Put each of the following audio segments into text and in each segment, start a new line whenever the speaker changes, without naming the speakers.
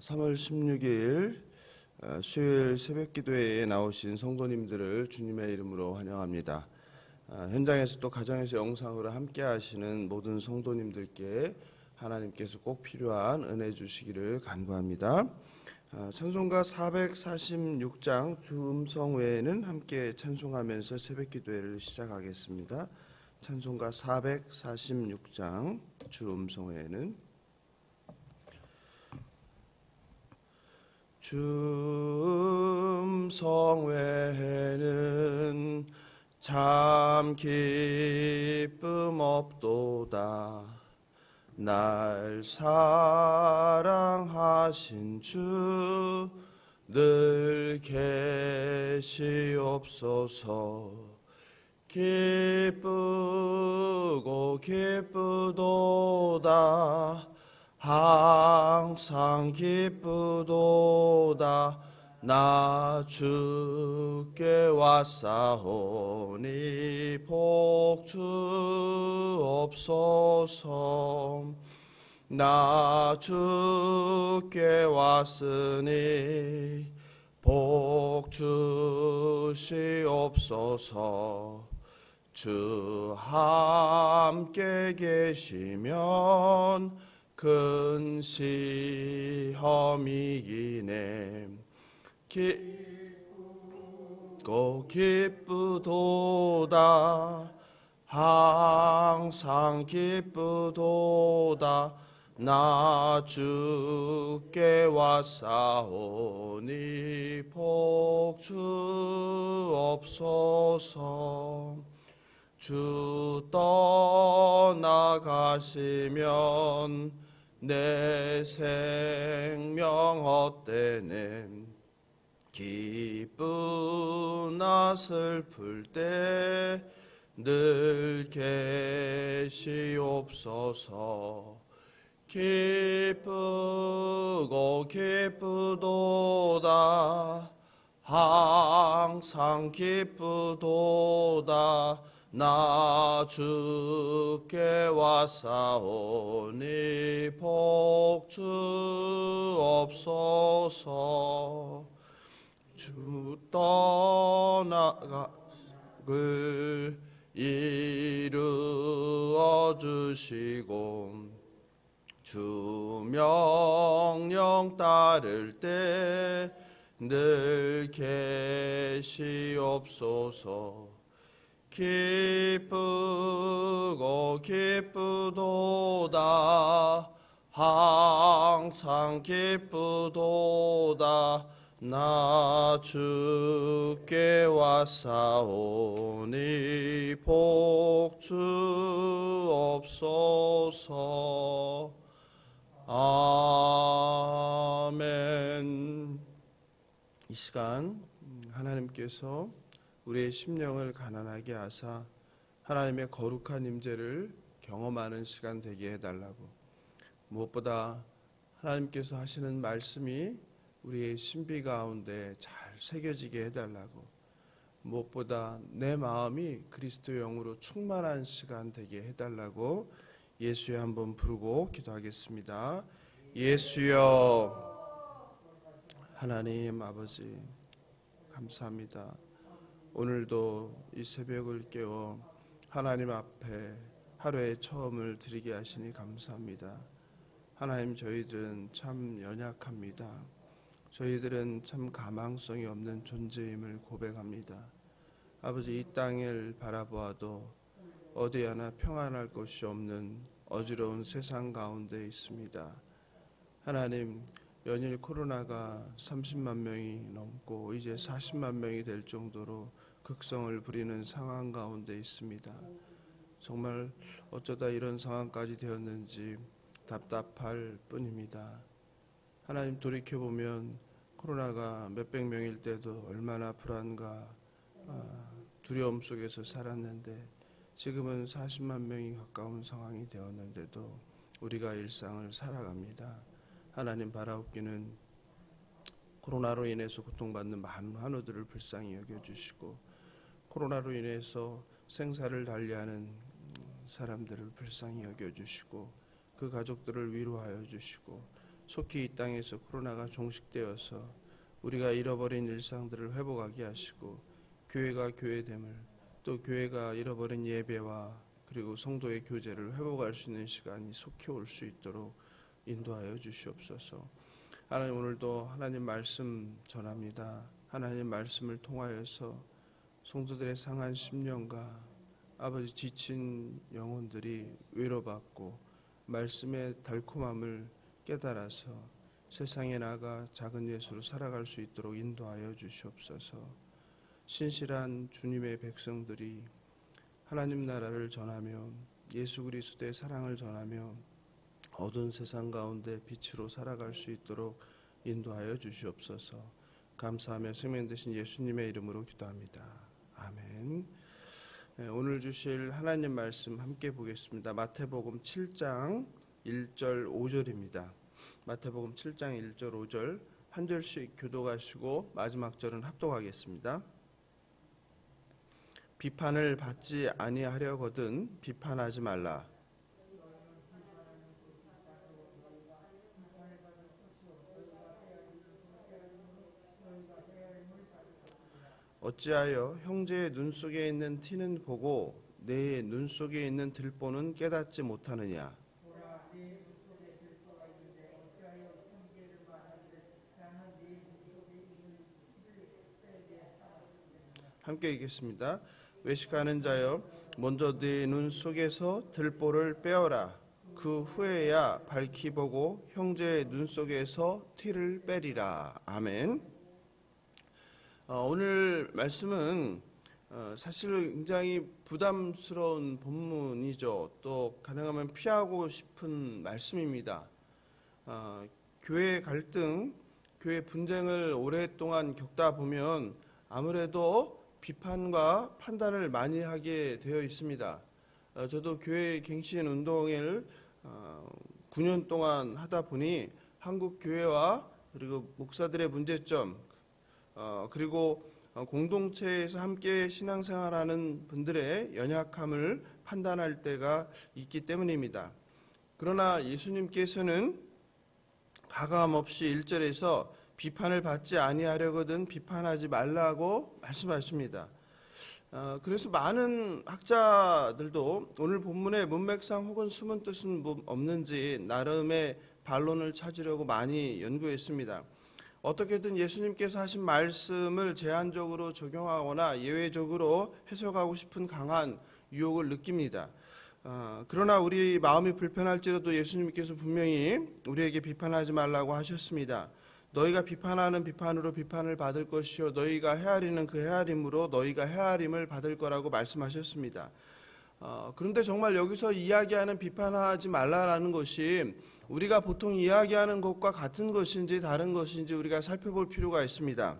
3월 16일 수요일 새벽기도회에 나오신 성도님들을 주님의 이름으로 환영합니다. 현장에서 또 가정에서 영상으로 함께 하시는 모든 성도님들께 하나님께서 꼭 필요한 은혜 주시기를 간구합니다. 찬송가 446장 주음성 외에는 함께 찬송하면서 새벽기도회를 시작하겠습니다. 찬송가 446장 주음성 외에는 주음성 외에는 참 기쁨 없도다. 날 사랑하신 주 늘 계시옵소서. 기쁘고 기쁘도다. 항상 기쁘도다. 나 주께 왔사오니 복 주옵소서. 나 주께 왔으니 복 주시옵소서. 주 함께 계시면 큰 시험이기네. 기쁘고 기쁘도다. 항상 기쁘도다. 나 주께 왔사오니 복 주옵소서. 주 떠나가시면 내 생명 헛되네. 기쁘나 슬플 때 늘 계시옵소서. 기쁘고 기쁘도다. 항상 기쁘도다. 나 주께 왔사오니 복 주옵소서. 주 떠나가길 이루어 주시고 주 명령 따를 때 늘 계시옵소서. 기쁘고 기쁘도다. 항상 기쁘도다. 나 주께 왔사오니 복 주옵소서. 아멘. 이 시간 하나님께서 우리의 심령을 가난하게 하사 하나님의 거룩한 임재를 경험하는 시간 되게 해달라고, 무엇보다 하나님께서 하시는 말씀이 우리의 신비 가운데 잘 새겨지게 해달라고, 무엇보다 내 마음이 그리스도 영으로 충만한 시간 되게 해달라고 예수여 한번 부르고 기도하겠습니다. 예수여. 하나님 아버지 감사합니다. 오늘도 이 새벽을 깨워 하나님 앞에 하루의 처음을 드리게 하시니 감사합니다. 하나님, 저희들은 참 연약합니다. 저희들은 참 가망성이 없는 존재임을 고백합니다. 아버지, 이 땅을 바라보아도 어디 하나 평안할 곳이 없는 어지러운 세상 가운데 있습니다. 하나님, 연일 코로나가 30만 명이 넘고 이제 40만 명이 될 정도로 극성을 부리는 상황 가운데 있습니다. 정말 어쩌다 이런 상황까지 되었는지 답답할 뿐입니다. 하나님, 돌이켜보면 코로나가 몇백 명일 때도 얼마나 불안과 두려움 속에서 살았는데 지금은 40만 명이 가까운 상황이 되었는데도 우리가 일상을 살아갑니다. 하나님, 바라옵기는 코로나로 인해서 고통받는 많은 환우들을 불쌍히 여겨주시고, 코로나로 인해서 생사를 달리하는 사람들을 불쌍히 여겨주시고, 그 가족들을 위로하여 주시고, 속히 이 땅에서 코로나가 종식되어서 우리가 잃어버린 일상들을 회복하게 하시고 교회가 교회됨을, 또 교회가 잃어버린 예배와 그리고 성도의 교제를 회복할 수 있는 시간이 속히 올 수 있도록 인도하여 주시옵소서. 하나님, 오늘도 하나님 말씀 전합니다. 하나님 말씀을 통하여서 성도들의 상한 심령과 아버지 지친 영혼들이 위로받고 말씀의 달콤함을 깨달아서 세상에 나가 작은 예수로 살아갈 수 있도록 인도하여 주시옵소서. 신실한 주님의 백성들이 하나님 나라를 전하며 예수 그리스도의 사랑을 전하며 어두운 세상 가운데 빛으로 살아갈 수 있도록 인도하여 주시옵소서. 감사하며 생명 되신 예수님의 이름으로 기도합니다. 아멘. 오늘 주실 하나님 말씀 함께 보겠습니다. 마태복음 7장 1절 5절입니다. 마태복음 7장 1절 5절 한 절씩 교독하시고 마지막 절은 합독하겠습니다. 비판을 받지 아니하려거든 비판하지 말라. 어찌하여 형제의 눈 속에 있는 티는 보고 내 눈 속에 있는 들보는 깨닫지 못하느냐. 함께 읽겠습니다. 외식하는 자여, 먼저 네 눈 속에서 들보를 빼어라. 그 후에야 밝히 보고 형제의 눈 속에서 티를 빼리라. 아멘. 오늘 말씀은 사실 굉장히 부담스러운 본문이죠. 또 가능하면 피하고 싶은 말씀입니다. 교회 갈등, 교회 분쟁을 오랫동안 겪다 보면 아무래도 비판과 판단을 많이 하게 되어 있습니다. 저도 교회 갱신 운동을 9년 동안 하다 보니 한국 교회와 그리고 목사들의 문제점, 그리고 공동체에서 함께 신앙생활하는 분들의 연약함을 판단할 때가 있기 때문입니다. 그러나 예수님께서는 가감없이 1절에서 비판을 받지 아니하려거든 비판하지 말라고 말씀하십니다. 그래서 많은 학자들도 오늘 본문의 문맥상 혹은 숨은 뜻은 없는지 나름의 반론을 찾으려고 많이 연구했습니다. 어떻게든 예수님께서 하신 말씀을 제한적으로 적용하거나 예외적으로 해석하고 싶은 강한 유혹을 느낍니다. 그러나 우리 마음이 불편할지라도 예수님께서 분명히 우리에게 비판하지 말라고 하셨습니다. 너희가 비판하는 비판으로 비판을 받을 것이요 너희가 헤아리는 그 헤아림으로 너희가 헤아림을 받을 거라고 말씀하셨습니다. 그런데 정말 여기서 이야기하는 비판하지 말라라는 것이 우리가 보통 이야기하는 것과 같은 것인지 다른 것인지 우리가 살펴볼 필요가 있습니다.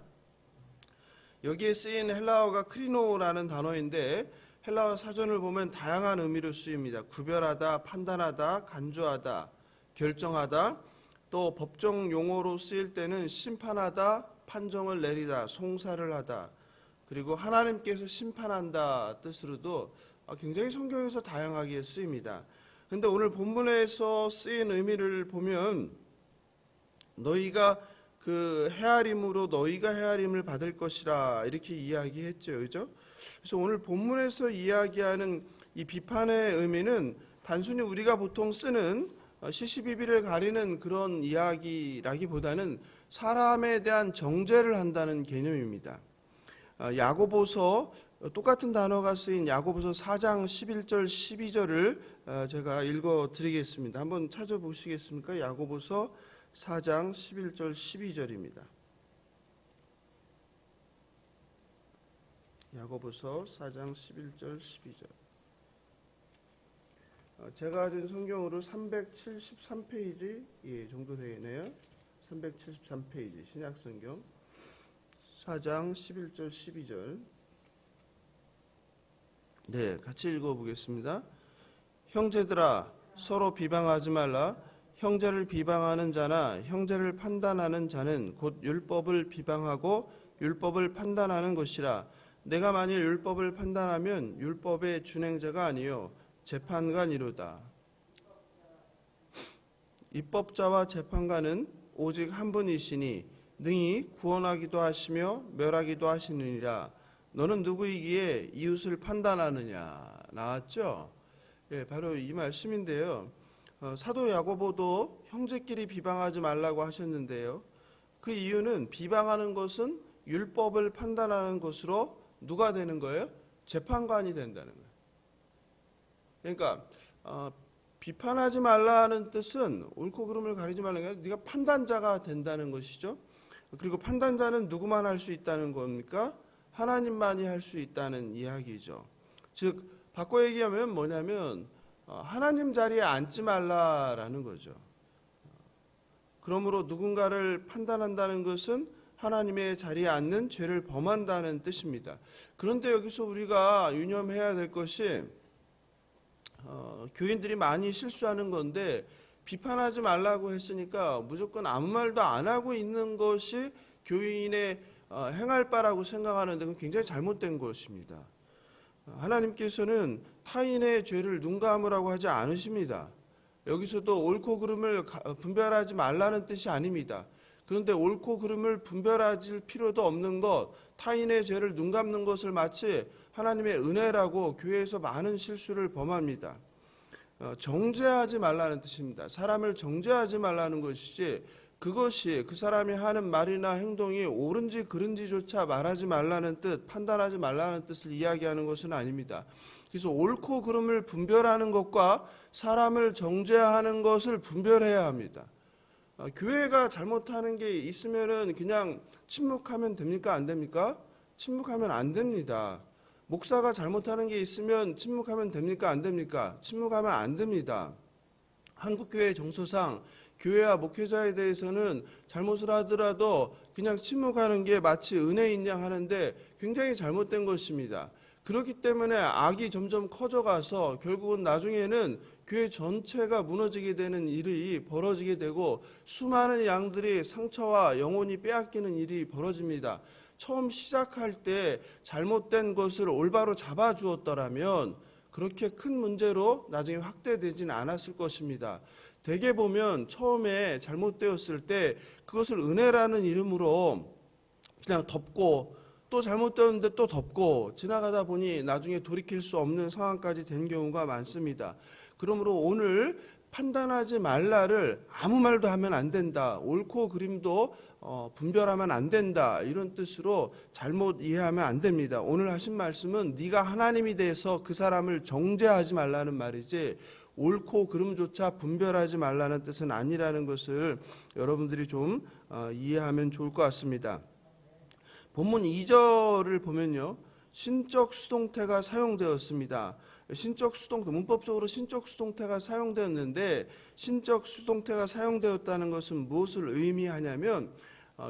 여기에 쓰인 헬라어가 크리노라는 단어인데 헬라어 사전을 보면 다양한 의미로 쓰입니다. 구별하다, 판단하다, 간주하다, 결정하다, 또 법정 용어로 쓰일 때는 심판하다, 판정을 내리다, 송사를 하다, 그리고 하나님께서 심판한다 뜻으로도 굉장히 성경에서 다양하게 쓰입니다. 그런데 오늘 본문에서 쓰인 의미를 보면 너희가 그 헤아림으로 너희가 헤아림을 받을 것이라 이렇게 이야기했죠, 그렇죠? 그래서 오늘 본문에서 이야기하는 이 비판의 의미는 단순히 우리가 보통 쓰는 시시비비를 가리는 그런 이야기라기보다는 사람에 대한 정죄를 한다는 개념입니다. 야고보서 똑같은 단어가 쓰인 야고보서 4장 11절 12절을 제가 읽어드리겠습니다. 한번 찾아보시겠습니까? 야고보서 4장 11절 12절입니다. 야고보서 4장 11절 12절. 제가 가진 성경으로 373페이지 정도 되겠네요. 373페이지 신약성경 4장 11절 12절. 네, 같이 읽어보겠습니다. 형제들아 서로 비방하지 말라. 형제를 비방하는 자나 형제를 판단하는 자는 곧 율법을 비방하고 율법을 판단하는 것이라. 내가 만일 율법을 판단하면 율법의 준행자가 아니요 재판관이로다. 입법자와 재판관은 오직 한 분이시니 능히 구원하기도 하시며 멸하기도 하시느니라. 너는 누구이기에 이웃을 판단하느냐. 나왔죠? 예, 바로 이 말씀인데요. 사도 야고보도 형제끼리 비방하지 말라고 하셨는데요. 그 이유는 비방하는 것은 율법을 판단하는 것으로 누가 되는 거예요? 재판관이 된다는 거예요. 그러니까 비판하지 말라는 뜻은 옳고 그름을 가리지 말라는 게 아니라 네가 판단자가 된다는 것이죠. 그리고 판단자는 누구만 할 수 있다는 겁니까? 하나님만이 할 수 있다는 이야기죠. 즉 바꿔 얘기하면 뭐냐면 하나님 자리에 앉지 말라라는 거죠. 그러므로 누군가를 판단한다는 것은 하나님의 자리에 앉는 죄를 범한다는 뜻입니다. 그런데 여기서 우리가 유념해야 될 것이 교인들이 많이 실수하는 건데 비판하지 말라고 했으니까 무조건 아무 말도 안 하고 있는 것이 교인의 행할 바라고 생각하는데 그건 굉장히 잘못된 것입니다. 하나님께서는 타인의 죄를 눈 감으라고 하지 않으십니다. 여기서도 옳고 그름을 분별하지 말라는 뜻이 아닙니다. 그런데 옳고 그름을 분별할 필요도 없는 것, 타인의 죄를 눈 감는 것을 마치 하나님의 은혜라고 교회에서 많은 실수를 범합니다. 정죄하지 말라는 뜻입니다. 사람을 정죄하지 말라는 것이지 그것이 그 사람이 하는 말이나 행동이 옳은지 그른지조차 말하지 말라는 뜻, 판단하지 말라는 뜻을 이야기하는 것은 아닙니다. 그래서 옳고 그름을 분별하는 것과 사람을 정죄하는 것을 분별해야 합니다. 교회가 잘못하는 게 있으면은 그냥 침묵하면 됩니까? 안 됩니까? 침묵하면 안 됩니다. 목사가 잘못하는 게 있으면 침묵하면 됩니까? 안 됩니까? 침묵하면 안 됩니다. 한국교회 정서상 교회와 목회자에 대해서는 잘못을 하더라도 그냥 침묵하는 게 마치 은혜인 양 하는데 굉장히 잘못된 것입니다. 그렇기 때문에 악이 점점 커져가서 결국은 나중에는 교회 전체가 무너지게 되는 일이 벌어지게 되고 수많은 양들이 상처와 영혼이 빼앗기는 일이 벌어집니다. 처음 시작할 때 잘못된 것을 올바로 잡아주었더라면 그렇게 큰 문제로 나중에 확대되지는 않았을 것입니다. 대개 보면 처음에 잘못되었을 때 그것을 은혜라는 이름으로 그냥 덮고 또 잘못되었는데 또 덮고 지나가다 보니 나중에 돌이킬 수 없는 상황까지 된 경우가 많습니다. 그러므로 오늘 판단하지 말라를 아무 말도 하면 안 된다. 옳고 그름도 분별하면 안 된다. 이런 뜻으로 잘못 이해하면 안 됩니다. 오늘 하신 말씀은 네가 하나님이 돼서 그 사람을 정죄하지 말라는 말이지 옳고 그름조차 분별하지 말라는 뜻은 아니라는 것을 여러분들이 좀 이해하면 좋을 것 같습니다. 본문 2절을 보면요. 신적 수동태가 사용되었습니다. 신적 수동태, 문법적으로 신적 수동태가 사용되었는데 신적 수동태가 사용되었다는 것은 무엇을 의미하냐면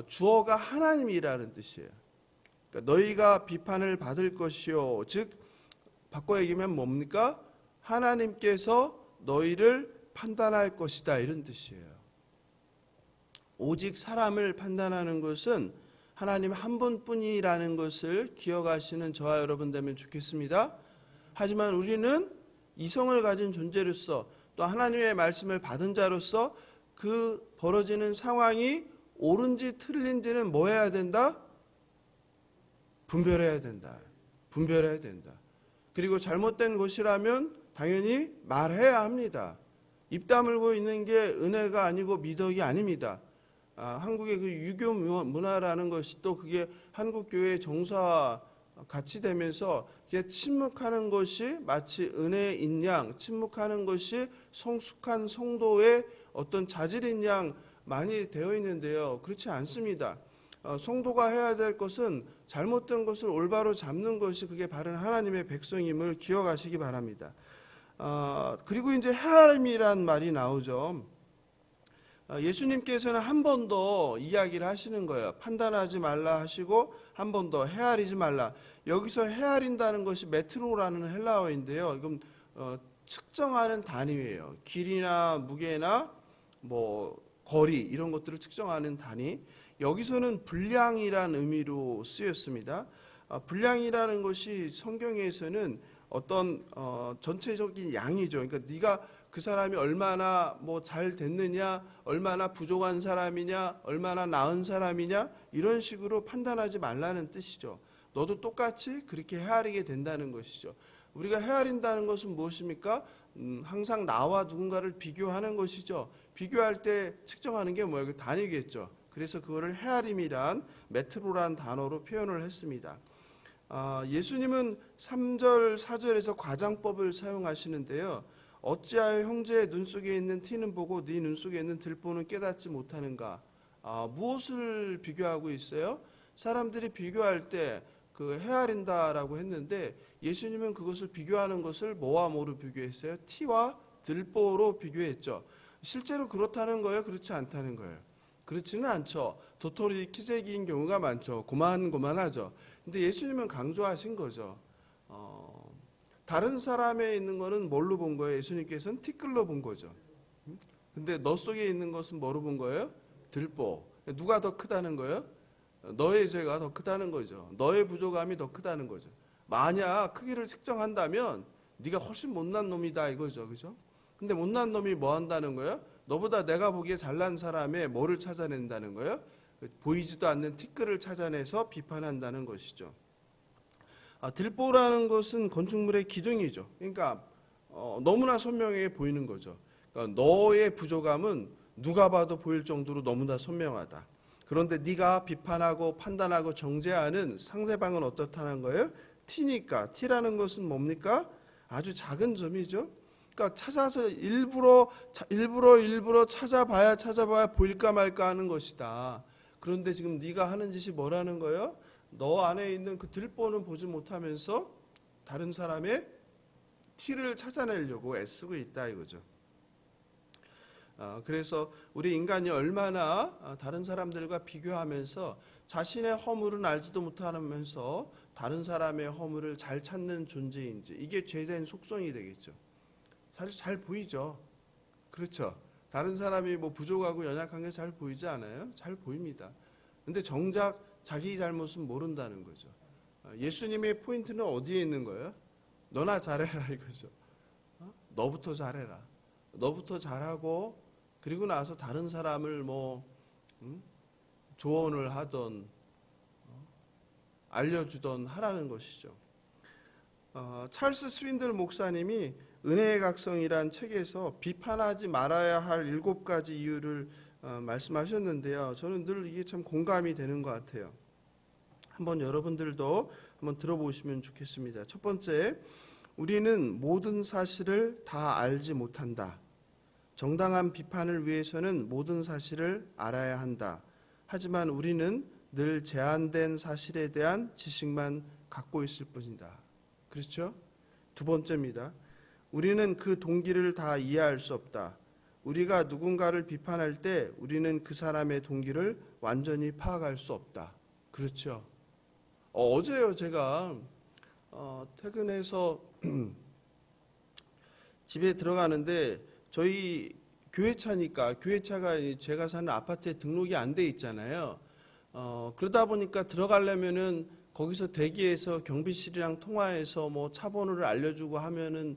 주어가 하나님이라는 뜻이에요. 그러니까 너희가 비판을 받을 것이요. 즉 바꿔 얘기하면 뭡니까? 하나님께서 너희를 판단할 것이다 이런 뜻이에요. 오직 사람을 판단하는 것은 하나님 한 분뿐이라는 것을 기억하시는 저와 여러분 되면 좋겠습니다. 하지만 우리는 이성을 가진 존재로서 또 하나님의 말씀을 받은 자로서 그 벌어지는 상황이 옳은지 틀린지는 뭐 해야 된다? 분별해야 된다. 분별해야 된다. 그리고 잘못된 것이라면 당연히 말해야 합니다. 입 다물고 있는 게 은혜가 아니고 미덕이 아닙니다. 한국의 그 유교 문화라는 것이 또 그게 한국 교회의 정서와 같이 되면서 침묵하는 것이 마치 은혜인 양, 침묵하는 것이 성숙한 성도의 어떤 자질인 양 많이 되어 있는데요. 그렇지 않습니다. 성도가 해야 될 것은 잘못된 것을 올바로 잡는 것이 그게 바른 하나님의 백성임을 기억하시기 바랍니다. 그리고 이제 헤아림이란 말이 나오죠. 예수님께서는 한 번 더 이야기를 하시는 거예요. 판단하지 말라 하시고 한 번 더 헤아리지 말라. 여기서 헤아린다는 것이 메트로라는 헬라어인데요. 이건 측정하는 단위예요. 길이나 무게나 뭐 거리 이런 것들을 측정하는 단위. 여기서는 분량이라는 의미로 쓰였습니다. 분량이라는 것이 성경에서는 어떤 전체적인 양이죠. 그러니까 네가 그 사람이 얼마나 뭐 잘 됐느냐, 얼마나 부족한 사람이냐, 얼마나 나은 사람이냐 이런 식으로 판단하지 말라는 뜻이죠. 너도 똑같이 그렇게 헤아리게 된다는 것이죠. 우리가 헤아린다는 것은 무엇입니까? 항상 나와 누군가를 비교하는 것이죠. 비교할 때 측정하는 게 뭐예요? 단위겠죠. 그래서 그거를 헤아림이란 메트로란 단어로 표현을 했습니다. 예수님은 3절 4절에서 과장법을 사용하시는데요. 어찌하여 형제의 눈 속에 있는 티는 보고 네 눈 속에 있는 들보는 깨닫지 못하는가? 무엇을 비교하고 있어요? 사람들이 비교할 때 그 헤아린다라고 했는데 예수님은 그것을 비교하는 것을 뭐와 뭐로 비교했어요? 티와 들보로 비교했죠. 실제로 그렇다는 거예요? 그렇지 않다는 거예요? 그렇지는 않죠. 도토리 키재기인 경우가 많죠. 고만고만하죠. 근데 예수님은 강조하신 거죠. 다른 사람에 있는 거는 뭘로 본 거예요? 예수님께서는 티끌로 본 거죠. 근데 너 속에 있는 것은 뭐로 본 거예요? 들보. 누가 더 크다는 거예요? 너의 죄가 더 크다는 거죠. 너의 부족함이 더 크다는 거죠. 만약 크기를 측정한다면 네가 훨씬 못난 놈이다 이거죠. 그죠? 근데 못난 놈이 뭐 한다는 거예요? 너보다 내가 보기에 잘난 사람의 뭐를 찾아낸다는 거예요? 보이지도 않는 티끌을 찾아내서 비판한다는 것이죠. 들보라는 것은 건축물의 기둥이죠. 그러니까 너무나 선명하게 보이는 거죠. 그러니까 너의 부족함은 누가 봐도 보일 정도로 너무나 선명하다. 그런데 네가 비판하고 판단하고 정죄하는 상대방은 어떻다는 거예요? 티니까. 티라는 것은 뭡니까? 아주 작은 점이죠. 그러니까 찾아서 일부러 찾아봐야 보일까 말까 하는 것이다. 그런데 지금 네가 하는 짓이 뭐라는 거예요? 너 안에 있는 그 들보는 보지 못하면서 다른 사람의 티를 찾아내려고 애쓰고 있다 이거죠. 그래서 우리 인간이 얼마나 다른 사람들과 비교하면서 자신의 허물은 알지도 못하면서 다른 사람의 허물을 잘 찾는 존재인지 이게 죄된 속성이 되겠죠. 사실 잘 보이죠. 그렇죠. 다른 사람이 뭐 부족하고 연약한 게 잘 보이지 않아요? 잘 보입니다. 근데 정작 자기 잘못은 모른다는 거죠. 예수님의 포인트는 어디에 있는 거예요? 너나 잘해라 이거죠. 너부터 잘해라. 너부터 잘하고 그리고 나서 다른 사람을 조언을 하던 알려주던 하라는 것이죠. 찰스 스윈들 목사님이 은혜의 각성이란 책에서 비판하지 말아야 할 7가지 이유를 말씀하셨는데요. 저는 늘 이게 참 공감이 되는 것 같아요. 한번 여러분들도 한번 들어보시면 좋겠습니다. 첫 번째, 우리는 모든 사실을 다 알지 못한다. 정당한 비판을 위해서는 모든 사실을 알아야 한다. 하지만 우리는 늘 제한된 사실에 대한 지식만 갖고 있을 뿐이다. 그렇죠? 두 번째입니다. 우리는 그 동기를 다 이해할 수 없다. 우리가 누군가를 비판할 때 우리는 그 사람의 동기를 완전히 파악할 수 없다. 그렇죠? 어제요 제가 퇴근해서 집에 들어가는데 저희 교회차니까 교회차가 제가 사는 아파트에 등록이 안 돼 있잖아요. 그러다 보니까 들어가려면은 거기서 대기해서 경비실이랑 통화해서 뭐 차 번호를 알려주고 하면은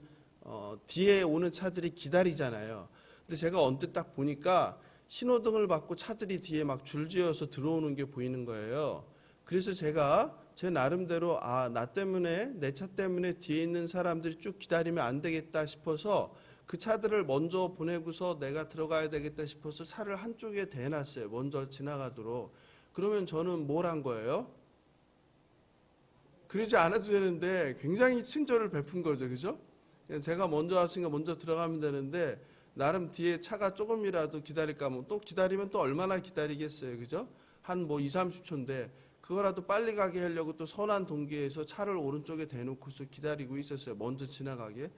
뒤에 오는 차들이 기다리잖아요. 근데 제가 언뜻 딱 보니까 신호등을 받고 차들이 뒤에 막 줄지어서 들어오는 게 보이는 거예요. 그래서 제가 제 나름대로 나 때문에 내 차 때문에 뒤에 있는 사람들이 쭉 기다리면 안 되겠다 싶어서 그 차들을 먼저 보내고서 내가 들어가야 되겠다 싶어서 차를 한쪽에 대놨어요. 먼저 지나가도록. 그러면 저는 뭘 한 거예요? 그러지 않아도 되는데 굉장히 친절을 베푼 거죠. 그죠? 제가 먼저 왔으니까 먼저 들어가면 되는데 나름 뒤에 차가 조금이라도 기다릴까 하면 또 기다리면 또 얼마나 기다리겠어요. 그죠? 한 2, 30초인데 그거라도 빨리 가게 하려고 또 선한 동기에서 차를 오른쪽에 대놓고서 기다리고 있었어요. 먼저 지나가게.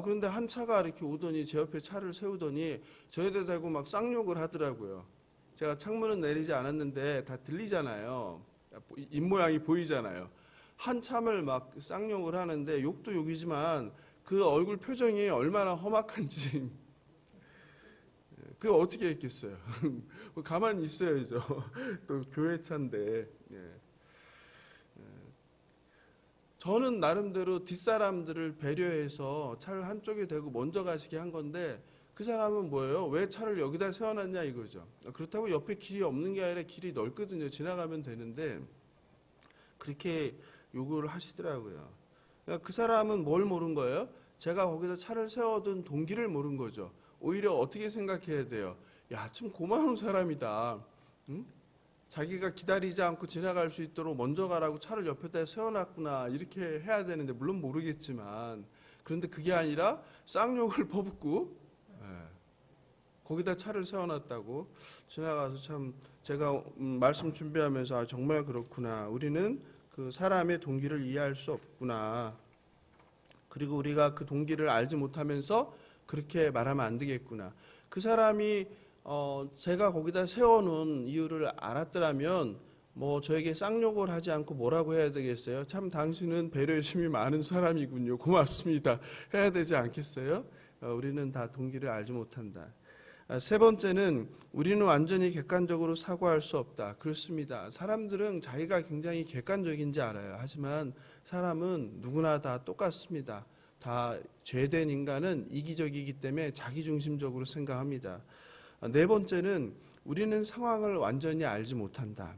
그런데 한 차가 이렇게 오더니 제 옆에 차를 세우더니 저에다 대고 막 쌍욕을 하더라고요. 제가 창문은 내리지 않았는데 다 들리잖아요. 입모양이 보이잖아요. 한참을 막 쌍욕을 하는데 욕도 욕이지만 그 얼굴 표정이 얼마나 험악한지 그거 어떻게 했겠어요. 가만히 있어야죠. 또 교회 차인데. 저는 나름대로 뒷사람들을 배려해서 차를 한쪽에 대고 먼저 가시게 한 건데 그 사람은 뭐예요? 왜 차를 여기다 세워놨냐 이거죠. 그렇다고 옆에 길이 없는 게 아니라 길이 넓거든요. 지나가면 되는데 그렇게 요구를 하시더라고요. 그러니까 그 사람은 뭘 모른 거예요? 제가 거기서 차를 세워둔 동기를 모른 거죠. 오히려 어떻게 생각해야 돼요? 야, 참 고마운 사람이다. 응? 자기가 기다리지 않고 지나갈 수 있도록 먼저 가라고 차를 옆에다 세워놨구나 이렇게 해야 되는데 물론 모르겠지만 그런데 그게 아니라 쌍욕을 퍼붓고 거기다 차를 세워놨다고 지나가서 참 제가 말씀 준비하면서 아, 정말 그렇구나. 우리는 그 사람의 동기를 이해할 수 없구나. 그리고 우리가 그 동기를 알지 못하면서 그렇게 말하면 안 되겠구나. 그 사람이 제가 거기다 세워놓은 이유를 알았더라면 뭐 저에게 쌍욕을 하지 않고 뭐라고 해야 되겠어요? 참 당신은 배려심이 많은 사람이군요. 고맙습니다. 해야 되지 않겠어요? 우리는 다 동기를 알지 못한다. 세 번째는 우리는 완전히 객관적으로 사고할 수 없다. 그렇습니다. 사람들은 자기가 굉장히 객관적인지 알아요. 하지만 사람은 누구나 다 똑같습니다. 다 죄된 인간은 이기적이기 때문에 자기중심적으로 생각합니다. 네 번째는 우리는 상황을 완전히 알지 못한다.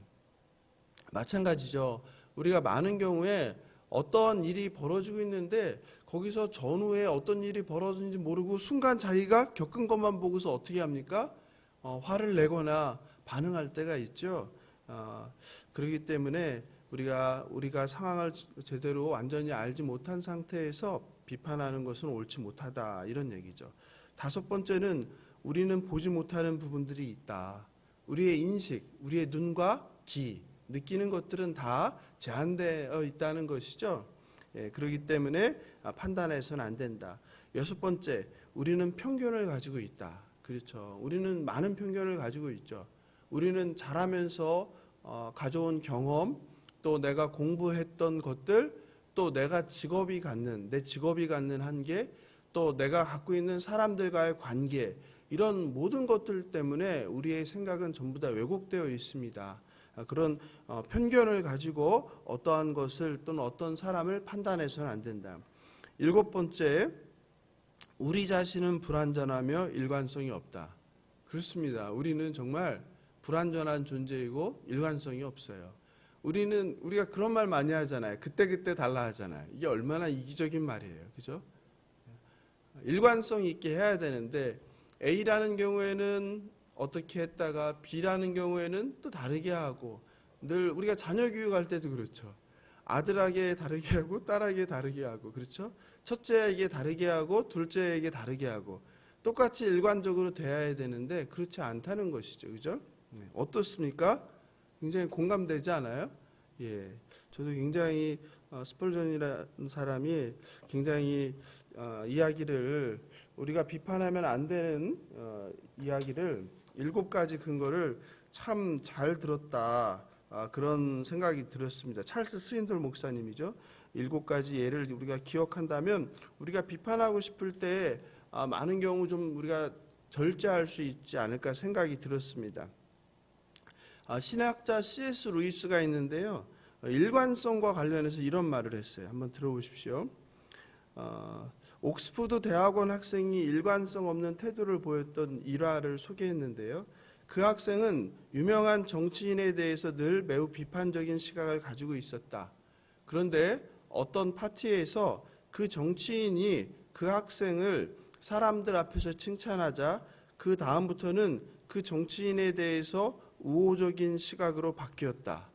마찬가지죠. 우리가 많은 경우에 어떤 일이 벌어지고 있는데 거기서 전후에 어떤 일이 벌어졌는지 모르고 순간 자기가 겪은 것만 보고서 어떻게 합니까? 화를 내거나 반응할 때가 있죠. 그렇기 때문에 우리가 상황을 제대로 완전히 알지 못한 상태에서 비판하는 것은 옳지 못하다 이런 얘기죠. 다섯 번째는 우리는 보지 못하는 부분들이 있다. 우리의 인식, 우리의 눈과 귀, 느끼는 것들은 다 제한되어 있다는 것이죠. 그렇기 때문에 판단해서는 안 된다. 여섯 번째, 우리는 편견을 가지고 있다. 그렇죠. 우리는 많은 편견을 가지고 있죠. 우리는 자라면서 가져온 경험, 또 내가 공부했던 것들, 또 내 직업이 갖는 한계, 또 내가 갖고 있는 사람들과의 관계, 이런 모든 것들 때문에 우리의 생각은 전부 다 왜곡되어 있습니다. 그런 편견을 가지고 어떠한 것을 또는 어떤 사람을 판단해서는 안 된다. 일곱 번째, 우리 자신은 불완전하며 일관성이 없다. 그렇습니다. 우리는 정말 불완전한 존재이고 일관성이 없어요. 우리가 그런 말 많이 하잖아요. 그때그때 달라 하잖아요. 이게 얼마나 이기적인 말이에요. 그죠? 일관성 있게 해야 되는데 A라는 경우에는 어떻게 했다가 B라는 경우에는 또 다르게 하고 늘 우리가 자녀 교육할 때도 그렇죠. 아들에게 다르게 하고 딸에게 다르게 하고 그렇죠. 첫째에게 다르게 하고 둘째에게 다르게 하고 똑같이 일관적으로 돼야 되는데 그렇지 않다는 것이죠. 그죠? 어떻습니까? 굉장히 공감되지 않아요? 예, 저도 굉장히 스펄전이라는 사람이 굉장히 이야기를 우리가 비판하면 안 되는 이야기를 7가지 근거를 참 잘 들었다. 그런 생각이 들었습니다. 찰스 스윈돌 목사님이죠. 7가지 예를 우리가 기억한다면 우리가 비판하고 싶을 때 많은 경우 좀 우리가 절제할 수 있지 않을까 생각이 들었습니다. 신학자 C.S. 루이스가 있는데요. 일관성과 관련해서 이런 말을 했어요. 한번 들어보십시오. 옥스퍼드 대학원 학생이 일관성 없는 태도를 보였던 일화를 소개했는데요. 그 학생은 유명한 정치인에 대해서 늘 매우 비판적인 시각을 가지고 있었다. 그런데 어떤 파티에서 그 정치인이 그 학생을 사람들 앞에서 칭찬하자 그 다음부터는 그 정치인에 대해서 우호적인 시각으로 바뀌었다.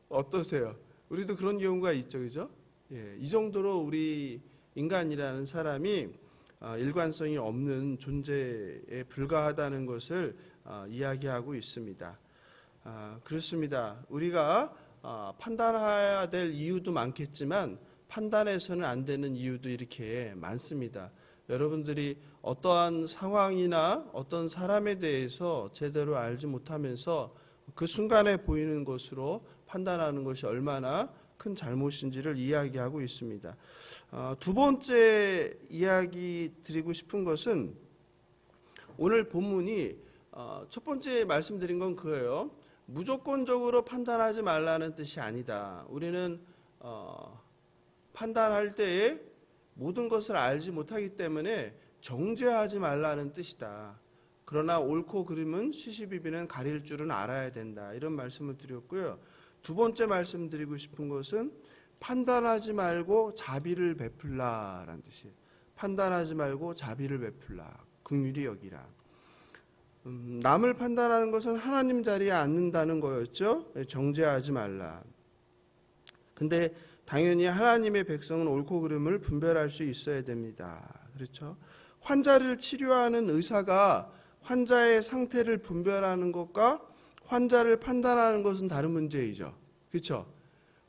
어떠세요? 우리도 그런 경우가 있죠, 그죠? 예, 이 정도로 우리 인간이라는 사람이 일관성이 없는 존재에 불과하다는 것을 이야기하고 있습니다. 그렇습니다. 우리가 판단해야 될 이유도 많겠지만 판단해서는 안 되는 이유도 이렇게 많습니다. 여러분들이 어떠한 상황이나 어떤 사람에 대해서 제대로 알지 못하면서 그 순간에 보이는 것으로 판단하는 것이 얼마나 큰 잘못인지를 이야기하고 있습니다. 두 번째 이야기 드리고 싶은 것은 오늘 본문이 첫 번째 말씀드린 건 그거예요. 무조건적으로 판단하지 말라는 뜻이 아니다. 우리는 판단할 때에 모든 것을 알지 못하기 때문에 정죄하지 말라는 뜻이다. 그러나 옳고 그름은 시시비비는 가릴 줄은 알아야 된다. 이런 말씀을 드렸고요. 두 번째 말씀드리고 싶은 것은 판단하지 말고 자비를 베풀라라는 뜻이에요. 판단하지 말고 자비를 베풀라. 긍휼히 여기라. 남을 판단하는 것은 하나님 자리에 앉는다는 거였죠. 정죄하지 말라. 근데 당연히 하나님의 백성은 옳고 그름을 분별할 수 있어야 됩니다. 그렇죠? 환자를 치료하는 의사가 환자의 상태를 분별하는 것과 환자를 판단하는 것은 다른 문제이죠. 그렇죠?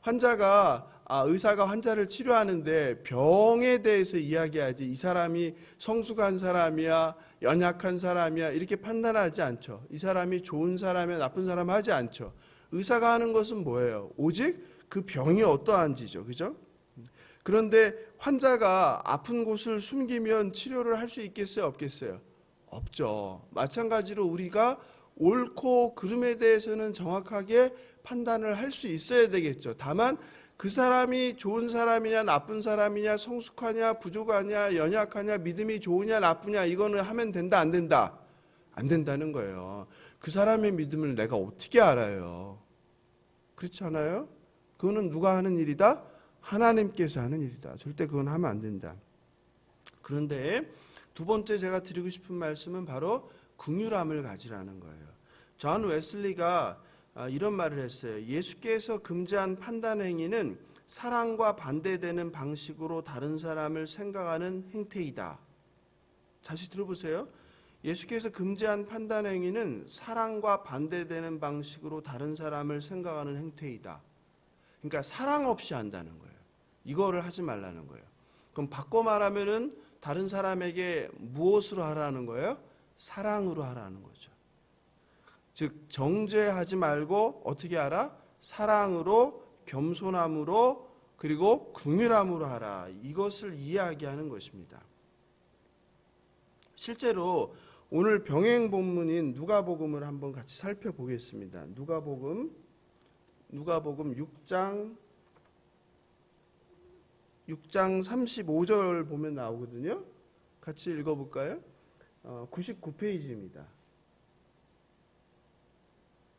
의사가 환자를 치료하는데 병에 대해서 이야기하지 이 사람이 성숙한 사람이야 연약한 사람이야 이렇게 판단하지 않죠. 이 사람이 좋은 사람이야 나쁜 사람 하지 않죠. 의사가 하는 것은 뭐예요? 오직 그 병이 어떠한지죠. 그죠? 그런데 환자가 아픈 곳을 숨기면 치료를 할 수 있겠어요? 없겠어요? 없죠. 마찬가지로 우리가 옳고 그름에 대해서는 정확하게 판단을 할 수 있어야 되겠죠. 다만 그 사람이 좋은 사람이냐 나쁜 사람이냐 성숙하냐 부족하냐 연약하냐 믿음이 좋으냐 나쁘냐 이거는 하면 된다 안 된다? 안 된다는 거예요. 그 사람의 믿음을 내가 어떻게 알아요? 그렇지 않아요? 그거는 누가 하는 일이다? 하나님께서 하는 일이다. 절대 그건 하면 안 된다. 그런데 두 번째 제가 드리고 싶은 말씀은 바로 긍휼함을 가지라는 거예요. 존 웨슬리가 이런 말을 했어요. 예수께서 금지한 판단 행위는 사랑과 반대되는 방식으로 다른 사람을 생각하는 행태이다. 다시 들어보세요. 예수께서 금지한 판단 행위는 사랑과 반대되는 방식으로 다른 사람을 생각하는 행태이다. 그러니까 사랑 없이 한다는 거예요. 이거를 하지 말라는 거예요. 그럼 바꿔 말하면은 다른 사람에게 무엇으로 하라는 거예요? 사랑으로 하라는 거죠. 즉 정죄하지 말고 어떻게 하라? 사랑으로 겸손함으로 그리고 긍휼함으로 하라. 이것을 이야기하는 것입니다. 실제로 오늘 병행 본문인 누가복음을 한번 같이 살펴보겠습니다. 누가복음 6장 35절 보면 나오거든요. 같이 읽어볼까요? 99페이지입니다.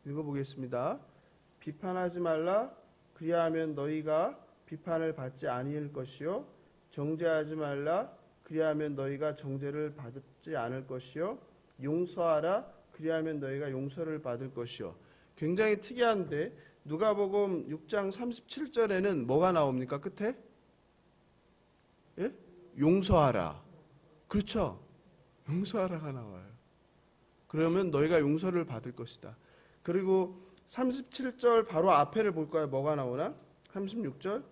읽어보겠습니다. 비판하지 말라. 그리하면 너희가 비판을 받지 아니할 것이요. 정죄하지 말라. 그리하면 너희가 정죄를 받지 않을 것이요. 용서하라. 그리하면 너희가 용서를 받을 것이요. 굉장히 특이한데 누가복음 6장 37절에는 뭐가 나옵니까? 끝에? 예? 용서하라. 그렇죠? 용서하라가 나와요. 그러면 너희가 용서를 받을 것이다. 그리고 37절 바로 앞에를 볼까요? 뭐가 나오나? 36절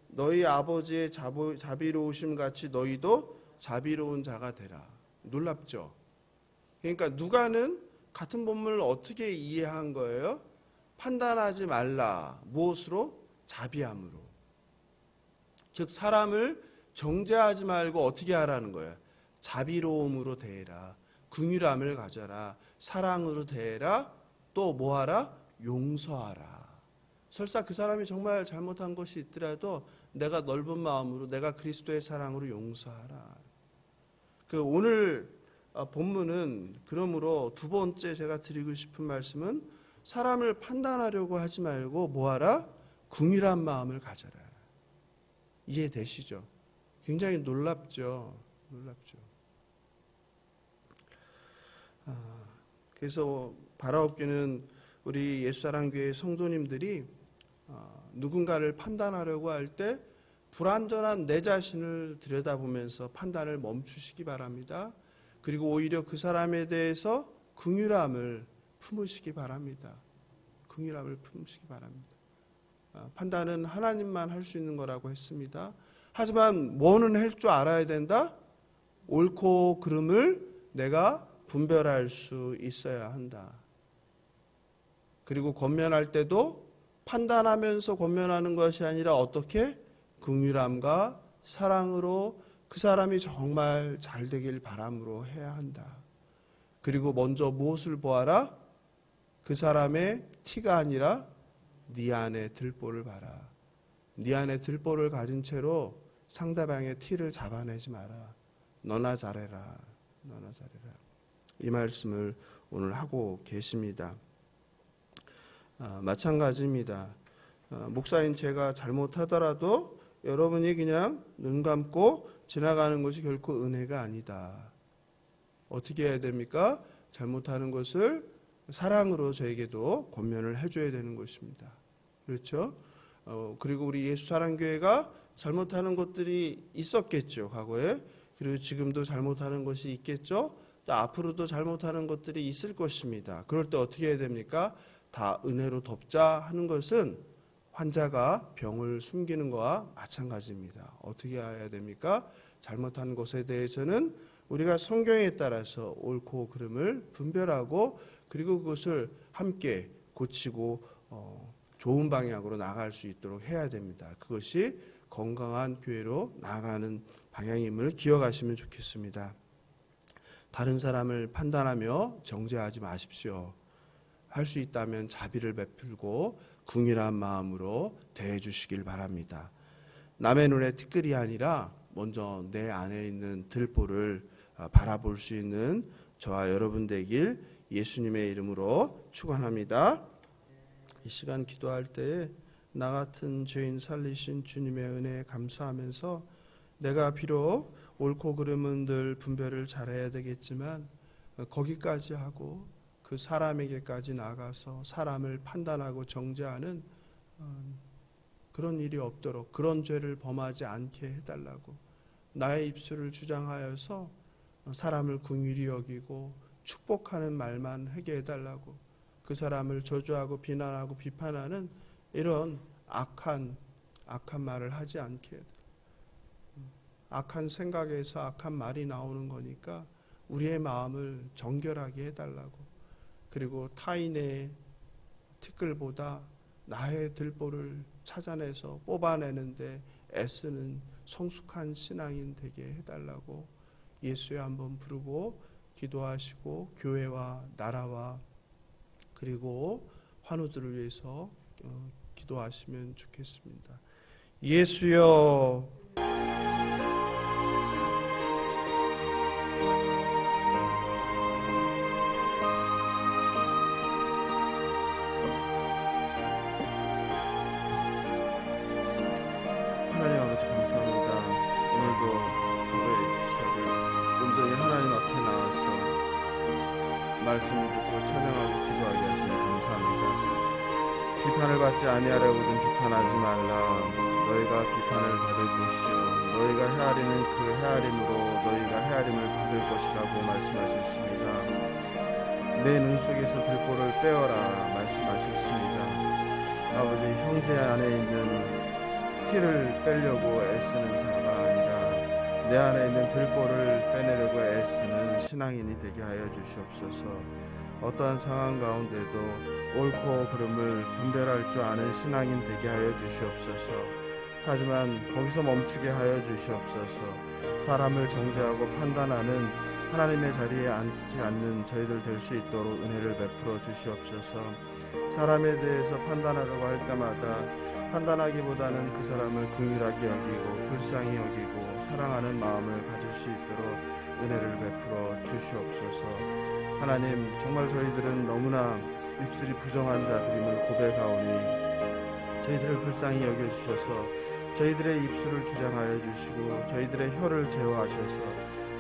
너희 아버지의 자비로우심 같이 너희도 자비로운 자가 되라. 놀랍죠? 그러니까 누가는 같은 본문을 어떻게 이해한 거예요? 판단하지 말라. 무엇으로? 자비함으로. 즉 사람을 정죄하지 말고 어떻게 하라는 거예요? 자비로움으로 대해라. 긍휼함을 가져라. 사랑으로 대해라. 또 뭐하라? 용서하라. 설사 그 사람이 정말 잘못한 것이 있더라도 내가 넓은 마음으로 내가 그리스도의 사랑으로 용서하라. 오늘 본문은 그러므로 두 번째 제가 드리고 싶은 말씀은 사람을 판단하려고 하지 말고 뭐하라? 긍휼한 마음을 가져라. 이해되시죠? 굉장히 놀랍죠. 그래서 바라옵기는 우리 예수사랑교회 성도님들이 누군가를 판단하려고 할 때 불완전한 내 자신을 들여다보면서 판단을 멈추시기 바랍니다. 그리고 오히려 그 사람에 대해서 긍휼함을 품으시기 바랍니다. 긍휼함을 품으시기 바랍니다. 판단은 하나님만 할 수 있는 거라고 했습니다. 하지만 뭐는 할 줄 알아야 된다? 옳고 그름을 내가 분별할 수 있어야 한다. 그리고 권면할 때도 판단하면서 권면하는 것이 아니라 어떻게? 긍휼함과 사랑으로 그 사람이 정말 잘 되길 바람으로 해야 한다. 그리고 먼저 무엇을 보아라? 그 사람의 티가 아니라 네 안에 들보를 봐라. 네 안에 들보를 가진 채로 상대방의 티를 잡아내지 마라. 너나 잘해라. 너나 잘해라. 이 말씀을 오늘 하고 계십니다. 마찬가지입니다. 목사인 제가 잘못하더라도 여러분이 그냥 눈 감고 지나가는 것이 결코 은혜가 아니다. 어떻게 해야 됩니까? 잘못하는 것을 사랑으로 저에게도 권면을 해줘야 되는 것입니다. 그렇죠? 그리고 우리 예수사랑교회가 잘못하는 것들이 있었겠죠, 과거에. 그리고 지금도 잘못하는 것이 있겠죠. 또 앞으로도 잘못하는 것들이 있을 것입니다. 그럴 때 어떻게 해야 됩니까? 다 은혜로 덮자 하는 것은 환자가 병을 숨기는 것과 마찬가지입니다. 어떻게 해야 됩니까? 잘못한 것에 대해서는 우리가 성경에 따라서 옳고 그름을 분별하고 그리고 그것을 함께 고치고 좋은 방향으로 나아갈 수 있도록 해야 됩니다. 그것이 건강한 교회로 나아가는 방향임을 기억하시면 좋겠습니다. 다른 사람을 판단하며 정죄하지 마십시오. 할 수 있다면 자비를 베풀고 궁일한 마음으로 대해 주시길 바랍니다. 남의 눈에 티끌이 아니라 먼저 내 안에 있는 들보를 바라볼 수 있는 저와 여러분 되길 예수님의 이름으로 축원합니다. 이 시간 기도할 때에 나 같은 죄인 살리신 주님의 은혜에 감사하면서 내가 비록 옳고 그름은 늘 분별을 잘해야 되겠지만 거기까지 하고 그 사람에게까지 나가서 사람을 판단하고 정죄하는 그런 일이 없도록 그런 죄를 범하지 않게 해달라고 나의 입술을 주장하여서 사람을 궁휼히 여기고 축복하는 말만 하게 해달라고 그 사람을 저주하고 비난하고 비판하는 이런 악한 말을 하지 않게 해달라고. 악한 생각에서 악한 말이 나오는 거니까 우리의 마음을 정결하게 해달라고. 그리고 타인의 티끌보다 나의 들보를 찾아내서 뽑아내는데 애쓰는 성숙한 신앙인 되게 해달라고 예수에 한번 부르고 기도하시고 교회와 나라와 그리고 환우들을 위해서 기도하시면 좋겠습니다. 예수여 하나님 아버지 감사합니다. 오늘도 하루의 시작을 온전히 하나님 앞에 나와서 말씀을 듣고 찬양하고 기도하게 하시니 감사합니다. 비판을 받지 아니하려거든 비판하지 말라. 너희가 비판을 받을 것이요 너희가 헤아리는 그 헤아림으로 너희가 헤아림을 받을 것이라고 말씀하셨습니다. 내 눈 속에서 들보를 빼어라 말씀하셨습니다. 아버지 형제 안에 있는 티를 빼려고 애쓰는 자가 아니라 내 안에 있는 들보를 빼내려고 애쓰는 신앙인이 되게 하여 주시옵소서. 어떠한 상황 가운데도 옳고 그름을 분별할 줄 아는 신앙인 되게 하여 주시옵소서. 하지만 거기서 멈추게 하여 주시옵소서. 사람을 정죄하고 판단하는 하나님의 자리에 앉지 않는 저희들 될 수 있도록 은혜를 베풀어 주시옵소서. 사람에 대해서 판단하려고 할 때마다 판단하기보다는 그 사람을 긍휼하게 여기고 불쌍히 여기고 사랑하는 마음을 가질 수 있도록 은혜를 베풀어 주시옵소서. 하나님 정말 저희들은 너무나 입술이 부정한 자들임을 고백하오니 저희들을 불쌍히 여겨주셔서 저희들의 입술을 주장하여 주시고 저희들의 혀를 제어하셔서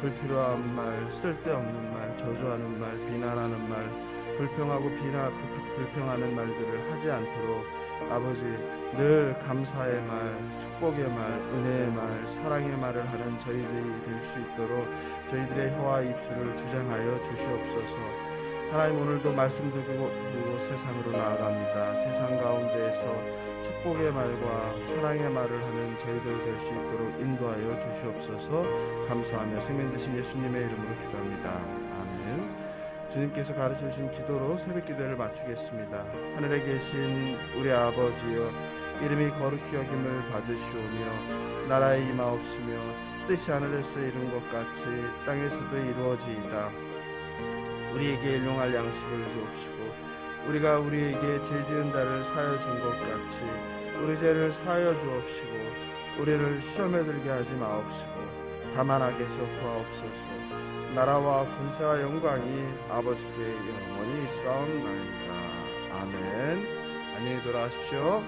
불필요한 말, 쓸데없는 말, 저주하는 말, 비난하는 말, 불평하고 불평하는 말들을 하지 않도록 아버지 늘 감사의 말, 축복의 말, 은혜의 말, 사랑의 말을 하는 저희들이 될 수 있도록 저희들의 혀와 입술을 주장하여 주시옵소서. 하나님 오늘도 말씀 듣고 세상으로 나아갑니다. 세상 가운데에서 축복의 말과 사랑의 말을 하는 저희들 될 수 있도록 인도하여 주시옵소서. 감사하며 생명 되신 예수님의 이름으로 기도합니다. 아멘. 주님께서 가르쳐주신 기도로 새벽 기도를 마치겠습니다. 하늘에 계신 우리 아버지여 이름이 거룩히 여김을 받으시오며 나라의 임하옵시며 뜻이 하늘에서 이룬 것 같이 땅에서도 이루어지이다. 우리에게 일용할 양식을 주옵시고 우리가 우리에게 죄 지은 자를 사하여 준 것 같이 우리 죄를 사하여 주옵시고 우리를 시험에 들게 하지 마옵시고 다만 악에서 구하옵소서. 나라와 권세와 영광이 아버지께 영원히 있사옵나이다. 아멘. 안녕히 돌아가십시오.